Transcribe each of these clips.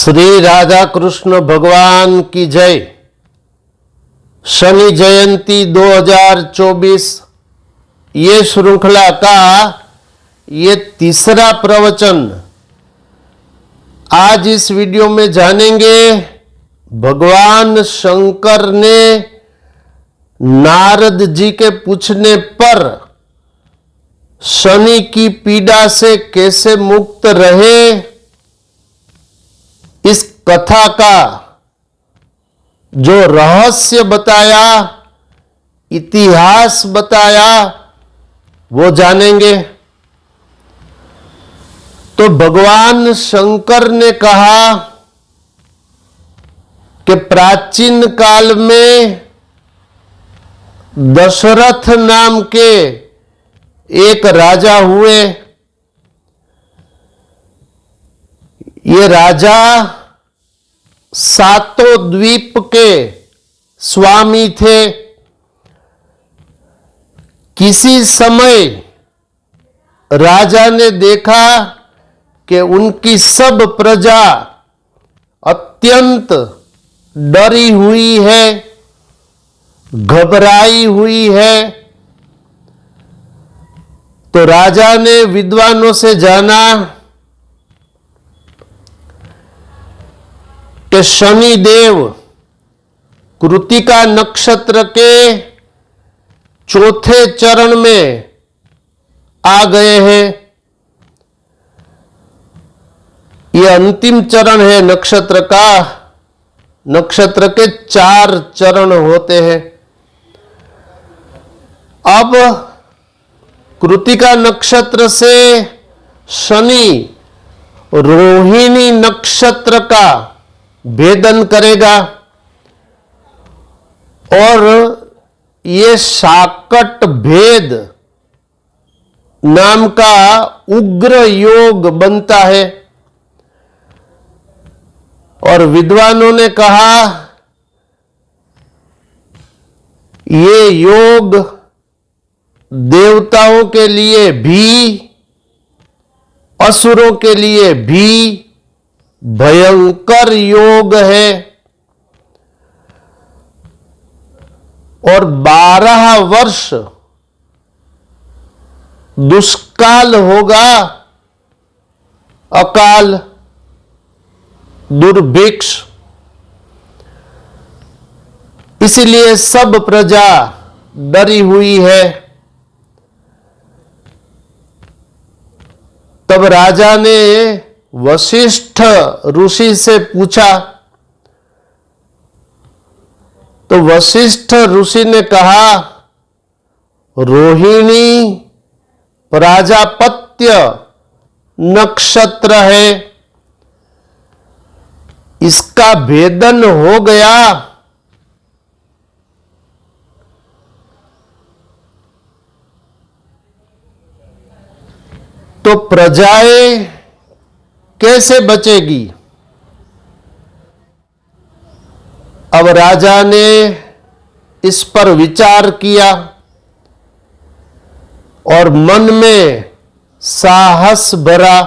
श्री राधा कृष्ण भगवान की जय। शनि जयंती 2024 ये श्रृंखला का ये तीसरा प्रवचन आज इस वीडियो में जानेंगे। भगवान शंकर ने नारद जी के पूछने पर शनि की पीड़ा से कैसे मुक्त रहे, इस कथा का जो रहस्य बताया, इतिहास बताया, वो जानेंगे। तो भगवान शंकर ने कहा कि प्राचीन काल में दशरथ नाम के एक राजा हुए। ये राजा सातों द्वीप के स्वामी थे। किसी समय राजा ने देखा कि उनकी सब प्रजा अत्यंत डरी हुई है, घबराई हुई है। तो राजा ने विद्वानों से जाना कि शनि देव कृतिका नक्षत्र के चौथे चरण में आ गए हैं। यह अंतिम चरण है नक्षत्र का। नक्षत्र के 4 चरण होते हैं। अब कृतिका नक्षत्र से शनि रोहिणी नक्षत्र का भेदन करेगा और ये शाकट भेद नाम का उग्र योग बनता है। और विद्वानों ने कहा ये योग देवताओं के लिए भी, असुरों के लिए भी भयंकर योग है। और 12 वर्ष दुष्काल होगा, अकाल, दुर्भिक्ष। इसलिए सब प्रजा डरी हुई है। तब राजा ने वशिष्ठ ऋषि से पूछा। तो वशिष्ठ ऋषि ने कहा रोहिणी प्राजापत्य नक्षत्र है, इसका भेदन हो गया तो प्रजाएं कैसे बचेगी। अब राजा ने इस पर विचार किया और मन में साहस भरा।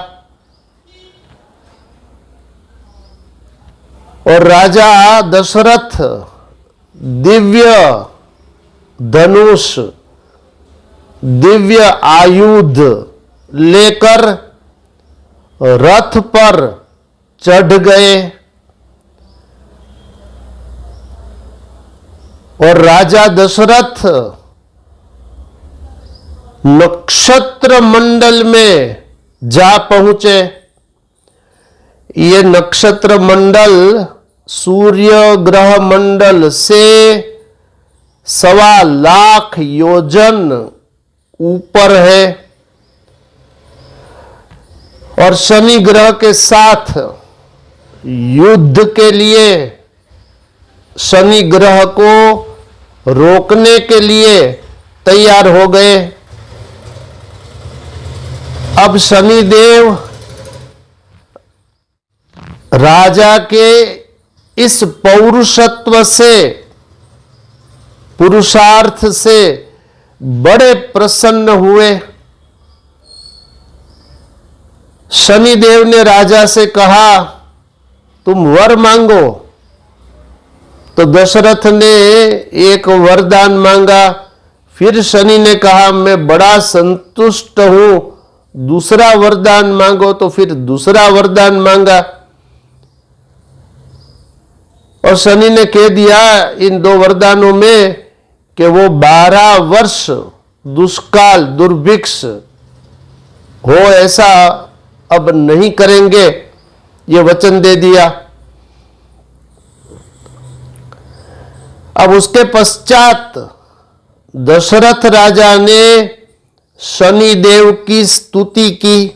और राजा दशरथ दिव्य धनुष, दिव्य आयुध लेकर रथ पर चढ़ गए। और राजा दशरथ नक्षत्र मंडल में जा पहुंचे। ये नक्षत्र मंडल सूर्य ग्रह मंडल से 1.25 लाख योजन ऊपर है। और शनि ग्रह के साथ युद्ध के लिए, शनि ग्रह को रोकने के लिए तैयार हो गए। अब शनि देव राजा के इस पौरुषत्व से, पुरुषार्थ से बड़े प्रसन्न हुए। शनिदेव ने राजा से कहा तुम वर मांगो। तो दशरथ ने एक वरदान मांगा। फिर शनि ने कहा मैं बड़ा संतुष्ट हूं, दूसरा वरदान मांगो। तो फिर दूसरा वरदान मांगा और शनि ने कह दिया इन दो वरदानों में कि वो 12 वर्ष दुष्काल दुर्भिक्ष हो ऐसा अब नहीं करेंगे, ये वचन दे दिया। अब उसके पश्चात दशरथ राजा ने शनि देव की स्तुति की,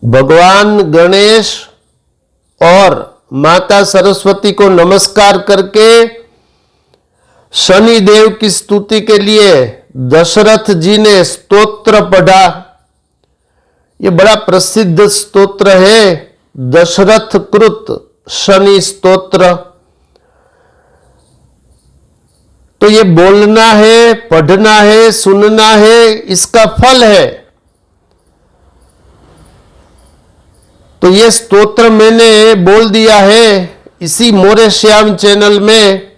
भगवान गणेश और माता सरस्वती को नमस्कार करके शनि देव की स्तुति के लिए दशरथ जी ने स्तोत्र पढ़ा। ये बड़ा प्रसिद्ध स्तोत्र है, दशरथ कृत शनि स्तोत्र। तो ये बोलना है, पढ़ना है, सुनना है, इसका फल है। तो ये स्तोत्र मैंने बोल दिया है इसी मोरे श्याम चैनल में।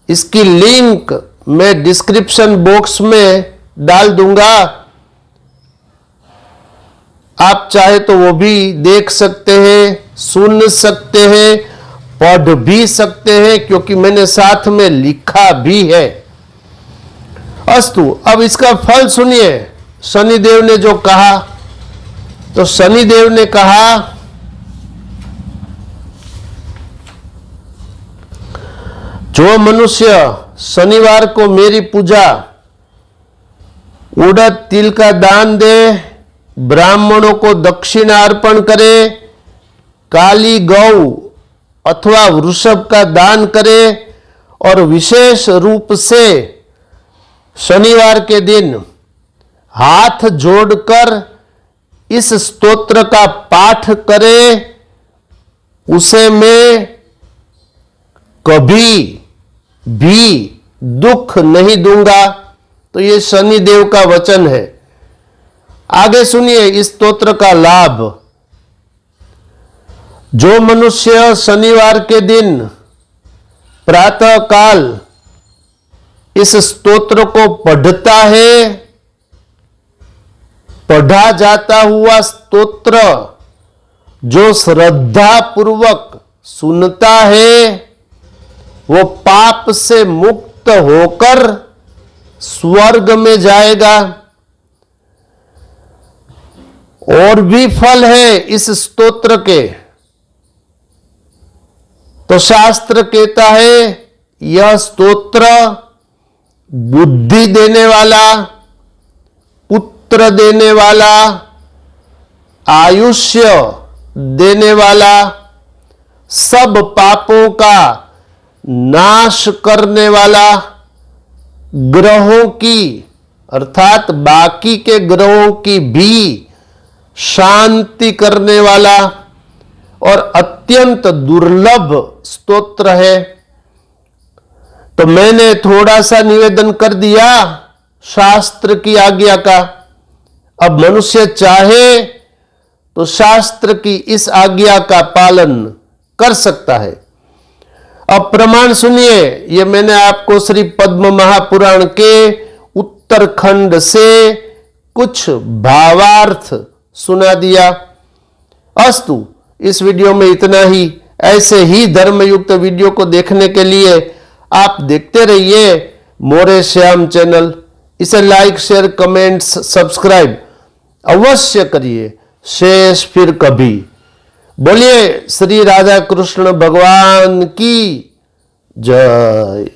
इसकी लिंक मैं डिस्क्रिप्शन बॉक्स में डाल दूंगा, आप चाहे तो वो भी देख सकते हैं, सुन सकते हैं, पढ़ भी सकते हैं, क्योंकि मैंने साथ में लिखा भी है। अस्तु, अब इसका फल सुनिए। शनिदेव ने जो कहा, तो शनिदेव ने कहा जो मनुष्य शनिवार को मेरी पूजा, उड़द तिल का दान दे, ब्राह्मणों को दक्षिणा अर्पण करे, काली गौ अथवा वृषभ का दान करे और विशेष रूप से शनिवार के दिन हाथ जोड़कर इस स्तोत्र का पाठ करे, उसे मैं कभी भी दुख नहीं दूंगा। तो ये शनिदेव का वचन है। आगे सुनिए इस स्तोत्र का लाभ। जो मनुष्य शनिवार के दिन प्रातः काल इस स्तोत्र को पढ़ता है, पढ़ा जाता हुआ स्तोत्र जो श्रद्धा पूर्वक सुनता है, वो पाप से मुक्त होकर स्वर्ग में जाएगा। और भी फल है इस स्तोत्र के। तो शास्त्र कहता है यह स्तोत्र बुद्धि देने वाला, पुत्र देने वाला, आयुष्य देने वाला, सब पापों का नाश करने वाला, ग्रहों की अर्थात बाकी के ग्रहों की भी शांति करने वाला और अत्यंत दुर्लभ स्तोत्र है। तो मैंने थोड़ा सा निवेदन कर दिया शास्त्र की आज्ञा का। अब मनुष्य चाहे तो शास्त्र की इस आज्ञा का पालन कर सकता है। अब प्रमाण सुनिए। ये मैंने आपको श्री पद्म महापुराण के उत्तरखंड से कुछ भावार्थ सुना दिया। अस्तु, इस वीडियो में इतना ही। ऐसे ही धर्मयुक्त वीडियो को देखने के लिए आप देखते रहिए मोरे श्याम चैनल। इसे लाइक, शेयर, कमेंट्स, सब्सक्राइब अवश्य करिए। शेष फिर कभी। बोलिए श्री राधा कृष्ण भगवान की जय।